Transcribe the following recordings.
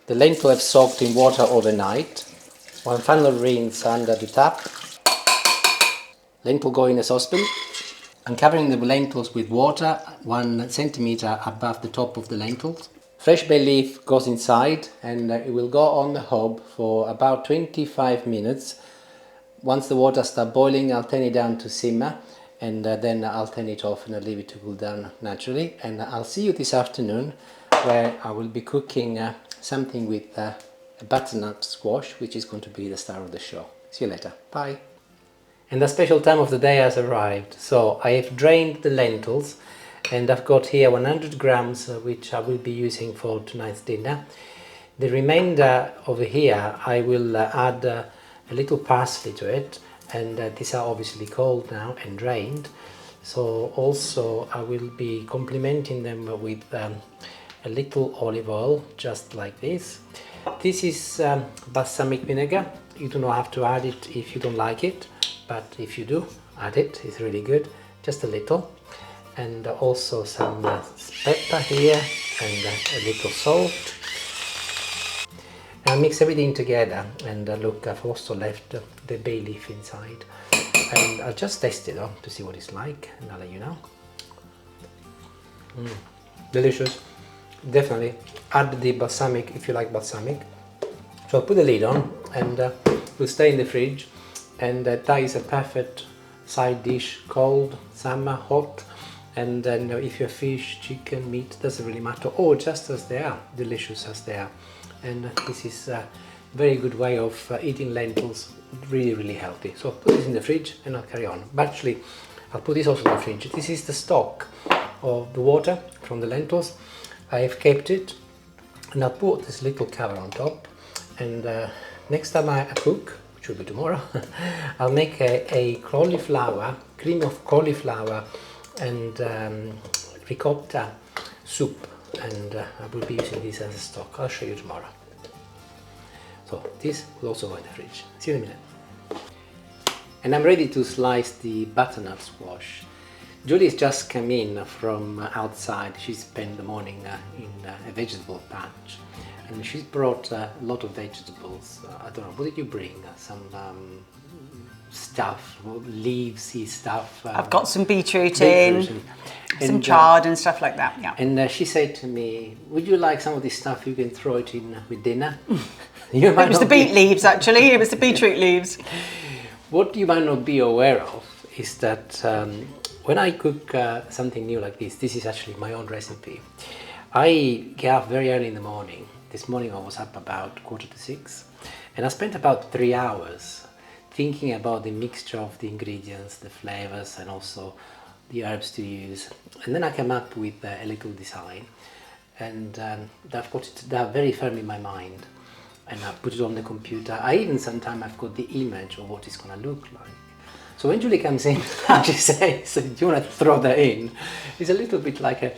The lentil have soaked in water overnight. One final rinse under the tap. Lentil go in a saucepan. I'm covering the lentils with water 1 centimeter above the top of the lentils. Fresh bay leaf goes inside and it will go on the hob for about 25 minutes. Once the water starts boiling, I'll turn it down to simmer, and then I'll turn it off and I'll leave it to cool down naturally. And I'll see you this afternoon, where I will be cooking something with a butternut squash, which is going to be the star of the show. See you later. Bye. And the special time of the day has arrived. So I have drained the lentils, and I've got here 100 grams, which I will be using for tonight's dinner. The remainder over here, I will add a little parsley to it, and these are obviously cold now and drained. So also I will be complementing them with a little olive oil, just like this. This is balsamic vinegar. You do not have to add it if you don't like it, but if you do, add it. It's really good. Just a little. And also some pepper here, and a little salt. I'll mix everything together, and look, I've also left the bay leaf inside, and I'll just taste it to see what it's like, and I'll let you know. Delicious. Definitely add the balsamic if you like balsamic. So I'll put the lid on, and will stay in the fridge, and that is a perfect side dish, cold, summer, hot. And then if you're fish, chicken, meat, doesn't really matter, or just as they are, delicious as they are. And this is a very good way of eating lentils, really healthy. So I'll put this in the fridge and I'll carry on. But actually, I'll put this also in the fridge. This is the stock of the water from the lentils. I have kept it, and I'll put this little cover on top. And next time I cook, which will be tomorrow, I'll make a cauliflower, cream of cauliflower and ricotta soup. And I will be using this as a stock. I'll show you tomorrow. So this will also go in the fridge. See you in a minute. And I'm ready to slice the butternut squash. Julie's just come in from outside. She spent the morning in a vegetable patch, and she's brought a lot of vegetables. I don't know, what did you bring? Some stuff, leafy stuff. I've got some beetroot in. Some chard and stuff like that, yeah. And she said to me, would you like some of this stuff? You can throw it in with dinner. It was the beet leaves, actually. It was the beetroot leaves. What you might not be aware of is that when I cook something new like this is actually my own recipe. I get up very early in the morning. This morning I was up about 5:45, and I spent about 3 hours thinking about the mixture of the ingredients, the flavors, and also the herbs to use. And then I came up with a little design, and I've got it there very firm in my mind, and I put it on the computer. I even sometimes I've got the image of what it's going to look like. So when Julie comes in and she says, do you want to throw that in? It's a little bit like a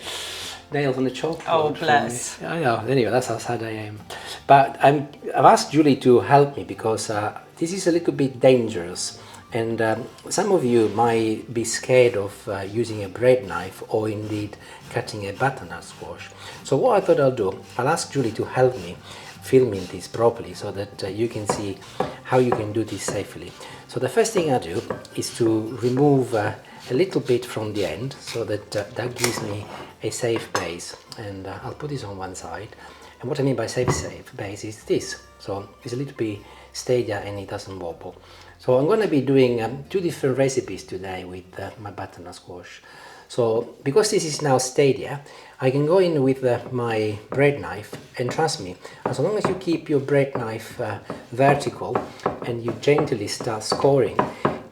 nails on the chalkboard. Oh, bless. I know, anyway, that's how sad I am. But I've asked Julie to help me because this is a little bit dangerous. And some of you might be scared of using a bread knife or indeed cutting a butternut squash. So what I thought I'll do, I'll ask Julie to help me filming this properly so that you can see how you can do this safely. So the first thing I do is to remove a little bit from the end so that that gives me a safe base. And I'll put this on one side. And what I mean by safe base is this. So it's a little bit steadier and it doesn't wobble. So I'm going to be doing 2 different recipes today with my butternut squash. So because this is now steadier, I can go in with my bread knife, and trust me, as long as you keep your bread knife vertical and you gently start scoring,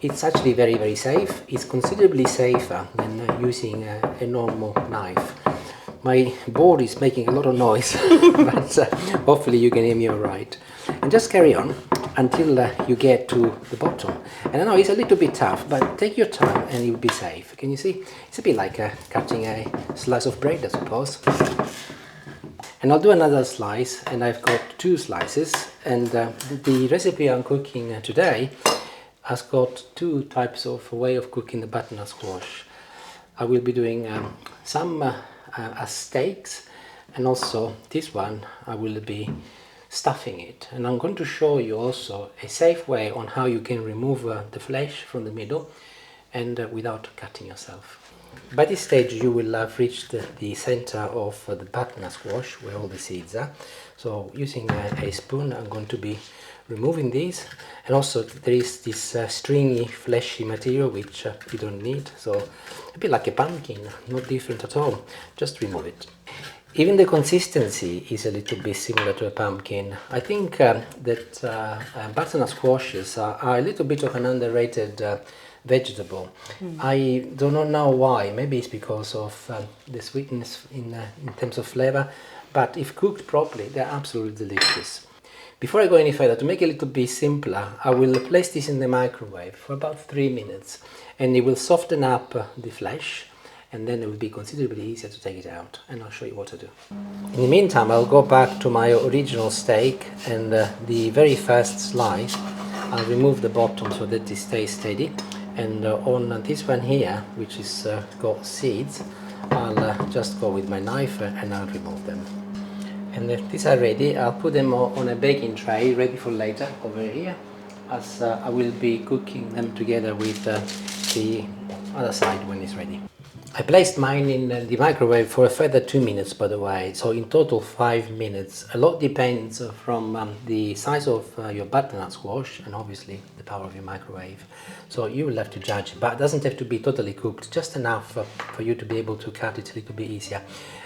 it's actually very safe. It's considerably safer than using a normal knife. My board is making a lot of noise, but hopefully you can hear me all right. And just carry on until you get to the bottom. And I know it's a little bit tough, but take your time and you'll be safe. Can you see? It's a bit like cutting a slice of bread, I suppose. And I'll do another slice, and I've got 2 slices. And the recipe I'm cooking today has got 2 types of way of cooking the butternut squash. I will be doing some as steaks, and also this one I will be stuffing it, and I'm going to show you also a safe way on how you can remove the flesh from the middle and without cutting yourself. By this stage you will have reached the center of the butternut squash where all the seeds are. So using a spoon I'm going to be removing these, and also there is this stringy fleshy material which you don't need, so a bit like a pumpkin, not different at all, just remove it. Even the consistency is a little bit similar to a pumpkin. I think that butternut squashes are a little bit of an underrated vegetable. I do not know why. Maybe it's because of the sweetness in terms of flavor, but if cooked properly they're absolutely delicious. Before I go any further, to make it a little bit simpler, I will place this in the microwave for about 3 minutes, and it will soften up the flesh, and then it will be considerably easier to take it out, and I'll show you what to do. In the meantime, I'll go back to my original steak, and the very first slice I'll remove the bottom so that it stays steady, and on this one here, which is got seeds, I'll just go with my knife and I'll remove them. And if these are ready, I'll put them on a baking tray ready for later over here, as I will be cooking them together with the other side when it's ready. I placed mine in the microwave for a further 2 minutes, by the way, so in total 5 minutes. A lot depends from the size of your butternut squash and obviously the power of your microwave. So you will have to judge, but it doesn't have to be totally cooked, just enough for you to be able to cut it a little bit easier.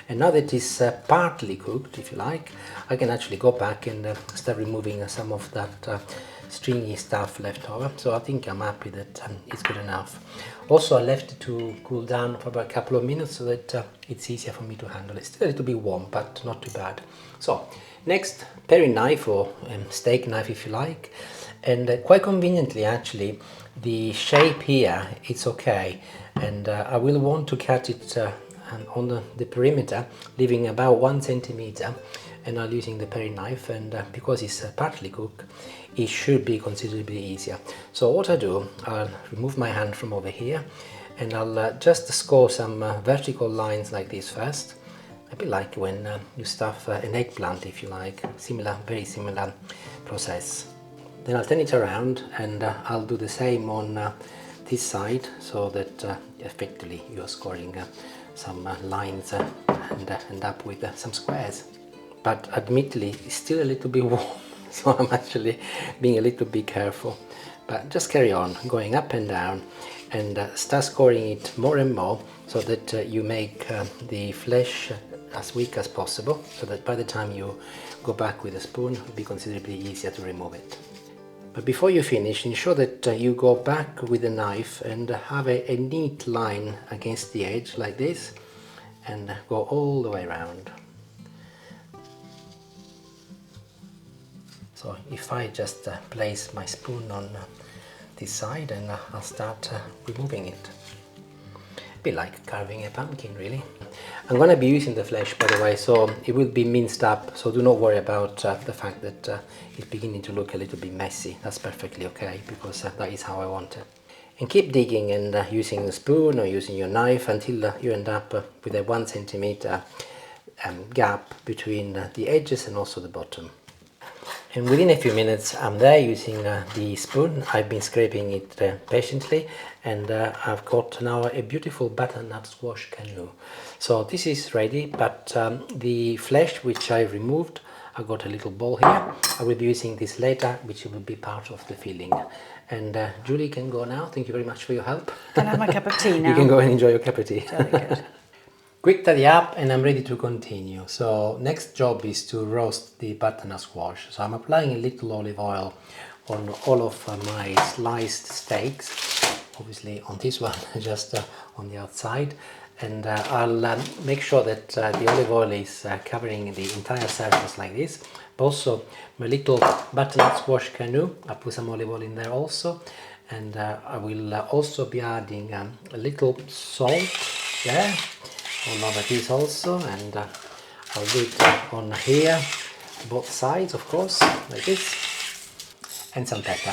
And now that it's partly cooked, if you like, I can actually go back and start removing some of that stringy stuff left over. So I think I'm happy that it's good enough. Also, I left it to cool down for about a couple of minutes so that it's easier for me to handle. It's still a little bit warm, but not too bad. So next, paring knife, or steak knife if you like, and quite conveniently actually the shape here, it's okay, and I will want to cut it on the perimeter, leaving about 1 centimeter, and I'm using the paring knife, and because it's partly cooked, it should be considerably easier. So what I do, I'll remove my hand from over here, and I'll just score some vertical lines like this first, a bit like when you stuff an eggplant, if you like. Similar, very similar process. Then I'll turn it around, and I'll do the same on this side, so that effectively you're scoring some lines and end up with some squares. But admittedly, it's still a little bit warm, so I'm actually being a little bit careful. But just carry on going up and down, and start scoring it more and more, so that you make the flesh as weak as possible, so that by the time you go back with a spoon, it will be considerably easier to remove it. But before you finish, ensure that you go back with a knife and have a neat line against the edge like this, and go all the way around. So if I just place my spoon on this side, and I'll start removing it. A bit like carving a pumpkin, really. I'm going to be using the flesh, by the way, so it will be minced up, so do not worry about the fact that it's beginning to look a little bit messy. That's perfectly okay, because that is how I want it. And keep digging and using the spoon or using your knife until you end up with a 1 centimeter gap between the edges and also the bottom. And within a few minutes I'm there using the spoon. I've been scraping it patiently, and I've got now a beautiful butternut squash canoe. So this is ready, but the flesh which I removed, I've got a little bowl here. I will be using this later, which will be part of the filling. And Julie can go now. Thank you very much for your help. Can I have my cup of tea now? You can go and enjoy your cup of tea. Very good. Quick tidy up, and I'm ready to continue. So next job is to roast the butternut squash. So I'm applying a little olive oil on all of my sliced steaks, obviously on this one just on the outside, and I'll make sure that the olive oil is covering the entire surface like this. But also my little butternut squash canoe, I put some olive oil in there also, and I will also be adding a little salt there all over this also, and I'll do it on here, both sides of course, like this, and some pepper.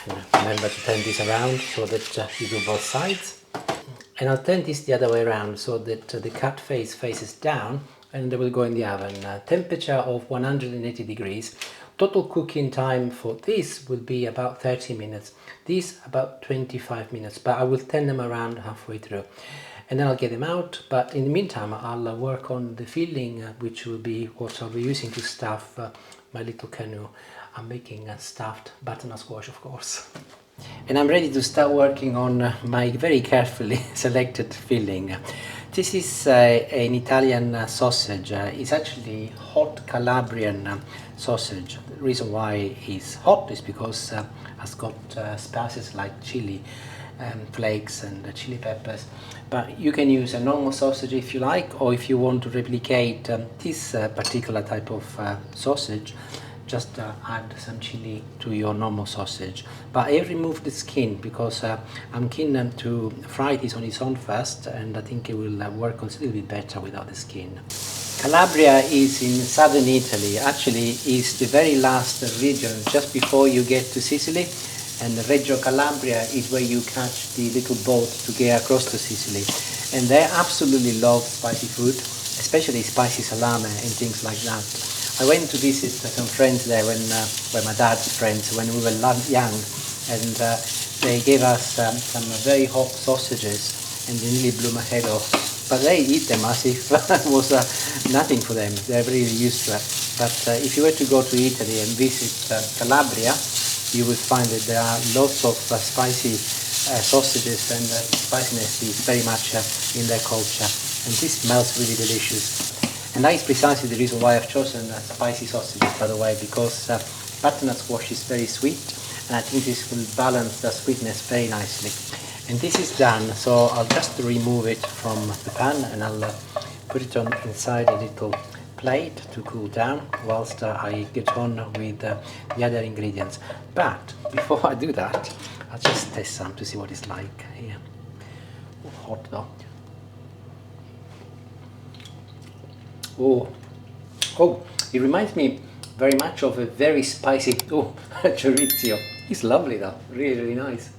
And remember to turn this around so that you do both sides. And I'll turn this the other way around so that the cut face faces down, and they will go in the oven. Temperature of 180 degrees. Total cooking time for this will be about 30 minutes. This about 25 minutes, but I will turn them around halfway through. And then I'll get them out, but in the meantime I'll work on the filling, which will be what I'll be using to stuff my little canoe. I'm making a stuffed butternut squash, of course. And I'm ready to start working on my very carefully selected filling. This is an Italian sausage. It's actually hot Calabrian sausage. The reason why it's hot is because it's got spices like chili flakes and chili peppers. But you can use a normal sausage if you like, or if you want to replicate this particular type of sausage, just add some chili to your normal sausage. But I removed the skin because I'm keen to fry this on its own first, and I think it will work considerably better without the skin. Calabria is in southern Italy. Actually, it's the very last region just before you get to Sicily, and Reggio Calabria is where you catch the little boat to get across to Sicily. And they absolutely love spicy food, especially spicy salame and things like that. I went to visit some friends there when my dad's friends, when we were young, and they gave us some very hot sausages, and they nearly blew my head off. But they eat them as if it was nothing for them. They're really used to it. But if you were to go to Italy and visit Calabria, you will find that there are lots of spicy sausages, and spiciness is very much in their culture. And this smells really delicious. And that is precisely the reason why I've chosen spicy sausages, by the way, because butternut squash is very sweet, and I think this will balance the sweetness very nicely. And this is done, so I'll just remove it from the pan, and I'll put it on inside a little plate to cool down whilst I get on with the other ingredients. But before I do that, I'll just test some to see what it's like here. Hot though. Oh, it reminds me very much of a very spicy chorizo. It's lovely though, really, really nice.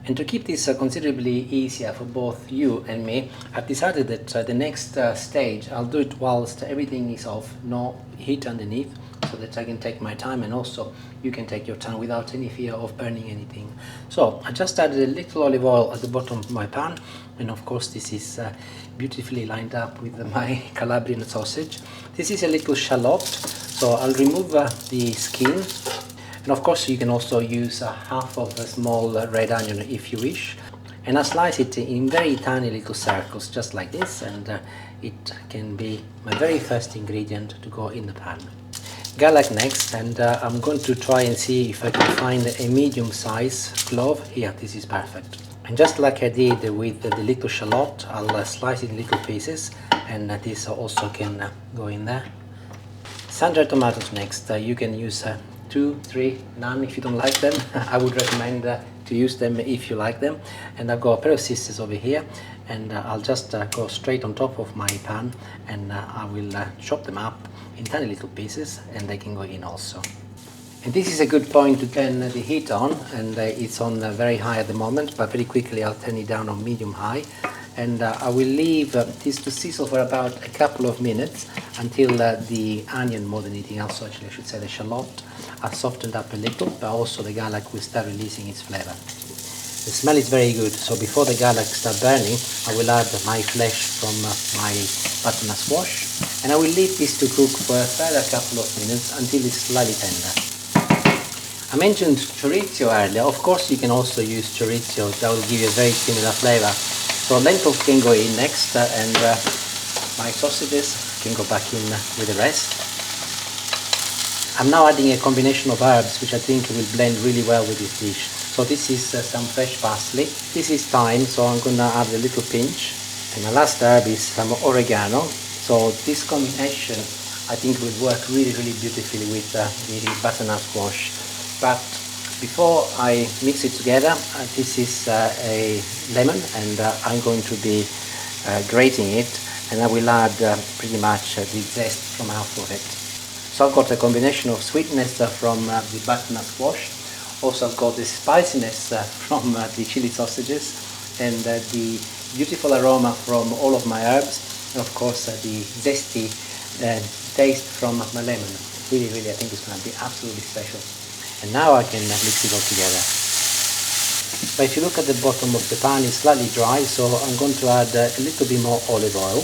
And to keep this considerably easier for both you and me, I've decided that the next stage I'll do it whilst everything is off, no heat underneath, so that I can take my time, and also you can take your time without any fear of burning anything. So I just added a little olive oil at the bottom of my pan, and of course this is beautifully lined up with my Calabrian sausage. This is a little shallot, so I'll remove the skin. And of course you can also use half of a small red onion if you wish. And I slice it in very tiny little circles, just like this, and it can be my very first ingredient to go in the pan. Garlic next, and I'm going to try and see if I can find a medium size clove. Here, this is perfect. And just like I did with the little shallot, I'll slice it in little pieces, and this also can go in there. Sun-dried tomatoes next. You can use 2, 3, none if you don't like them. I would recommend to use them if you like them. And I've got a pair of scissors over here, and I'll just go straight on top of my pan, and I will chop them up in tiny little pieces, and they can go in also. And this is a good point to turn the heat on, and it's on very high at the moment, but very quickly I'll turn it down on medium high. And I will leave this to sizzle for about a couple of minutes until the onion, more than anything else, actually I should say the shallot, are softened up a little, but also the garlic will start releasing its flavor. The smell is very good, so before the garlic starts burning, I will add my flesh from my butternut squash, and I will leave this to cook for a further couple of minutes until it's slightly tender. I mentioned chorizo earlier. Of course you can also use chorizo, that will give you a very similar flavor. So lentils can go in next, and my sausages can go back in with the rest. I'm now adding a combination of herbs which I think will blend really well with this dish. So this is some fresh parsley. This is thyme, so I'm going to add a little pinch. And my last herb is some oregano. So this combination I think will work really, really beautifully with the butternut squash. But before I mix it together, this is a lemon, and I'm going to be grating it, and I will add pretty much the zest from half of it. So I've got a combination of sweetness from the butternut squash. Also I've got the spiciness from the chili sausages, and the beautiful aroma from all of my herbs, and of course the zesty taste from my lemon. Really, really, I think it's going to be absolutely special. And now I can mix it all together. But if you look at the bottom of the pan, it's slightly dry, so I'm going to add a little bit more olive oil.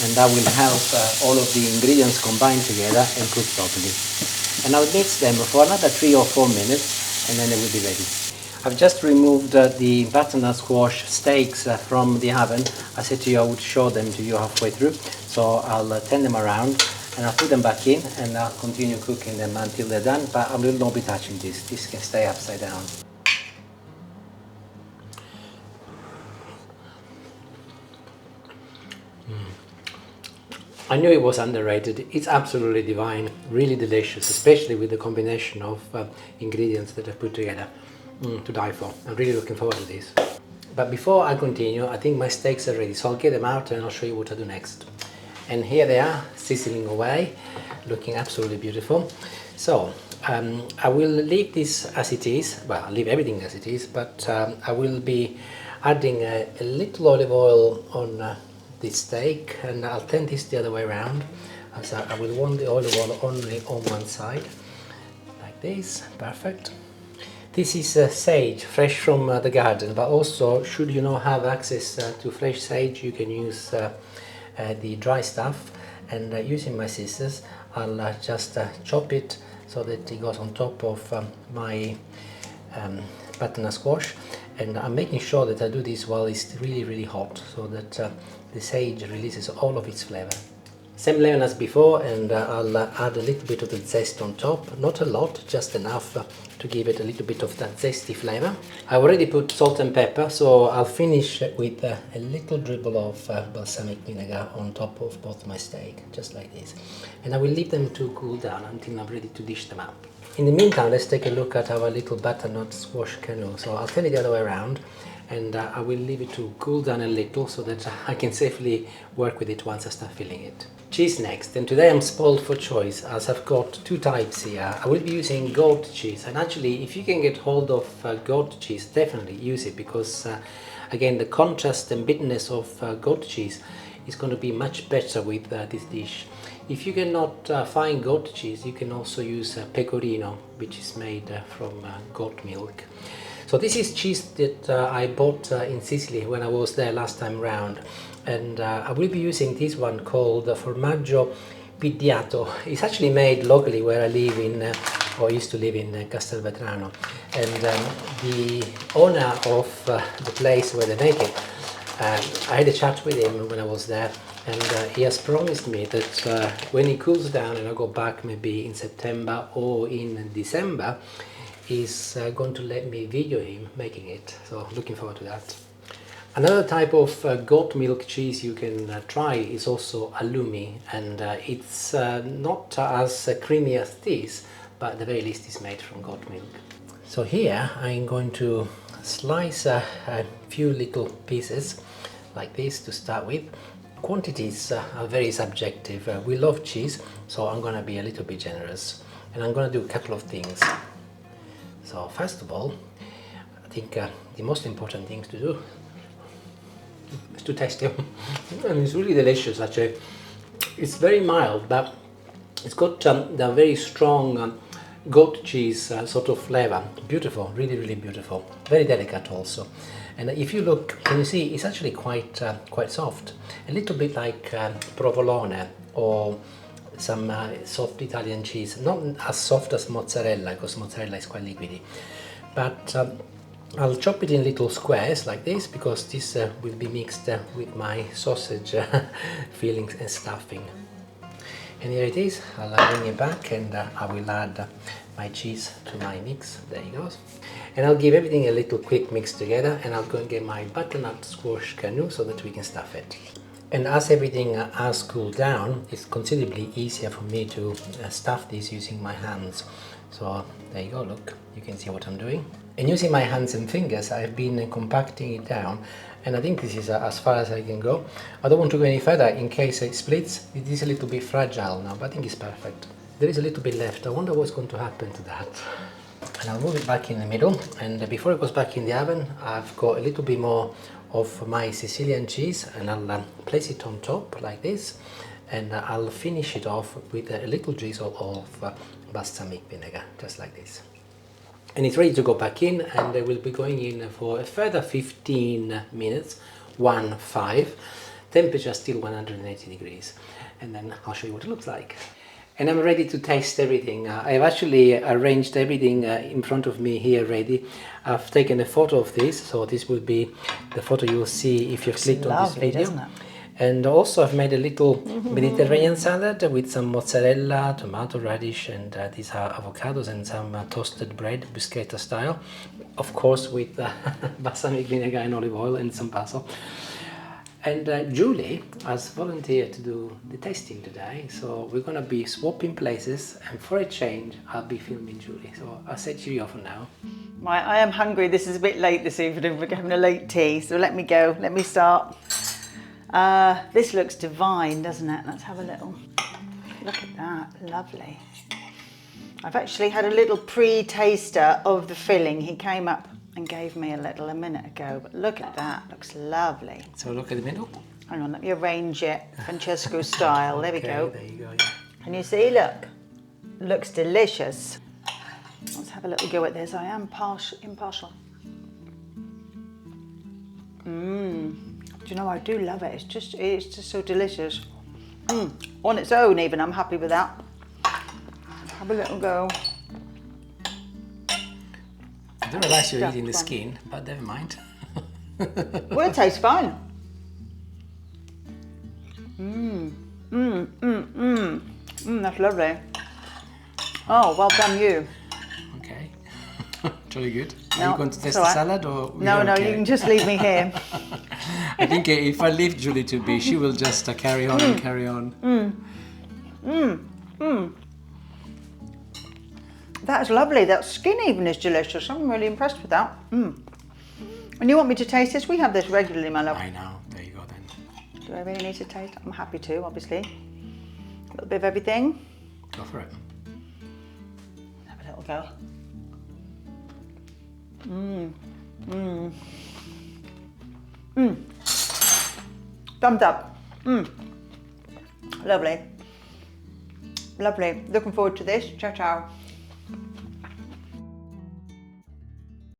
And that will help all of the ingredients combine together and cook properly. And I'll mix them for another 3 or 4 minutes, and then they will be ready. I've just removed the butternut squash steaks from the oven. I said to you I would show them to you halfway through, so I'll turn them around and I'll put them back in, and I'll continue cooking them until they're done, but I will not be touching this. This can stay upside down. I knew it was underrated. It's absolutely divine, really delicious, especially with the combination of ingredients that I've put together. To die for. I'm really looking forward to this. But before I continue, I think my steaks are ready, so I'll get them out and I'll show you what I do next. And here they are, sizzling away, looking absolutely beautiful. So I will leave this as it is. Well, I'll leave everything as it is, but I will be adding a little olive oil on this steak, and I'll turn this the other way around. So I will want the olive oil only on one side, like this. Perfect. This is sage, fresh from the garden, but also, should you not have access to fresh sage, you can use the dry stuff. And using my scissors, I'll just chop it so that it goes on top of my butternut squash. And I'm making sure that I do this while it's really, really hot, so that the sage releases all of its flavor. Same lemon as before, and I'll add a little bit of the zest on top. Not a lot, just enough to give it a little bit of that zesty flavor. I already put salt and pepper, so I'll finish with a little dribble of balsamic vinegar on top of both my steak, just like this. And I will leave them to cool down until I'm ready to dish them up. In the meantime, let's take a look at our little butternut squash canoe. So I'll turn it the other way around, and I will leave it to cool down a little so that I can safely work with it once I start filling it. Cheese next, and today I'm spoiled for choice as I've got two types here. I will be using goat cheese, and actually if you can get hold of goat cheese, definitely use it, because again, the contrast and bitterness of goat cheese is going to be much better with this dish. If you cannot find goat cheese, you can also use pecorino, which is made from goat milk. So this is cheese that I bought in Sicily when I was there last time round, and I will be using this one called Formaggio Pidiato. It's actually made locally where I live in, or used to live in Castelvetrano, and the owner of the place where they make it, I had a chat with him when I was there, and he has promised me that when he cools down and I go back maybe in September or in December, he's going to let me video him making it, so looking forward to that. Another type of goat milk cheese you can try is also halloumi, and it's not as creamy as this, but at the very least it's made from goat milk. So here I'm going to slice a few little pieces like this to start with. Quantities are very subjective. We love cheese, so I'm going to be a little bit generous, and I'm going to do a couple of things. So first of all, I think the most important thing to do is to taste it. And it's really delicious actually. It's very mild, but it's got the very strong goat cheese sort of flavor. Beautiful, really, really beautiful. Very delicate also. And if you look, can you see, it's actually quite soft. A little bit like provolone or some soft Italian cheese. Not as soft as mozzarella, because mozzarella is quite liquidy. But I'll chop it in little squares like this, because this will be mixed with my sausage fillings and stuffing. And here it is. I'll bring it back, and I will add my cheese to my mix. There it goes. And I'll give everything a little quick mix together, and I'll go and get my butternut squash canoe so that we can stuff it. And as everything has cooled down, it's considerably easier for me to stuff this using my hands. So there you go, look, you can see what I'm doing. And using my hands and fingers, I've been compacting it down, and I think this is as far as I can go. I don't want to go any further in case it splits. It is a little bit fragile now, but I think it's perfect. There is a little bit left. I wonder what's going to happen to that. And I'll move it back in the middle, and before it goes back in the oven, I've got a little bit more of my Sicilian cheese, and I'll place it on top like this, and I'll finish it off with a little drizzle of balsamic vinegar, just like this. And it's ready to go back in, and we'll be going in for a further 15 minutes, 1-5, temperature still 180 degrees, and then I'll show you what it looks like. And I'm ready to taste everything. I've actually arranged everything in front of me here ready. I've taken a photo of this, so this will be the photo you'll see if you've clicked on this video. Doesn't it? And also I've made a little Mediterranean salad with some mozzarella, tomato, radish, and these are avocados and some toasted bread, bruschetta style. Of course with balsamic vinegar and olive oil and some basil. And Julie has volunteered to do the tasting today, so we're going to be swapping places, and for a change I'll be filming Julie, so I'll set you off for now. Right, I am hungry. This is a bit late this evening. We're having a late tea, so let me go. Let me start. This looks divine, doesn't it? Let's have a little look at that. Lovely. I've actually had a little pre-taster of the filling. He came up and gave me a little a minute ago, but look at that, looks lovely. So look at the middle. Hang on, let me arrange it Francesco style. There we go. There you go. Yeah. Can you see? Look, looks delicious. Let's have a little go at this. I am impartial. Do you know, I do love it. It's just so delicious. On its own even, I'm happy with that. Let's have a little go. I don't realize you're eating the skin, but never mind. Well, it tastes fine. That's lovely. Oh, well done you. Okay. Jolly good. No, Are you going to test the salad or? No, okay? you can just leave me here. I think if I leave Julie to be, she will just carry on and carry on. That's lovely. That skin even is delicious. I'm really impressed with that. And you want me to taste this? We have this regularly, my love. I know. There you go then. Do I really need to taste? I'm happy to, obviously. A little bit of everything. Go for it. Have a little go. Thumbs up. Lovely. Lovely. Looking forward to this. Ciao, ciao.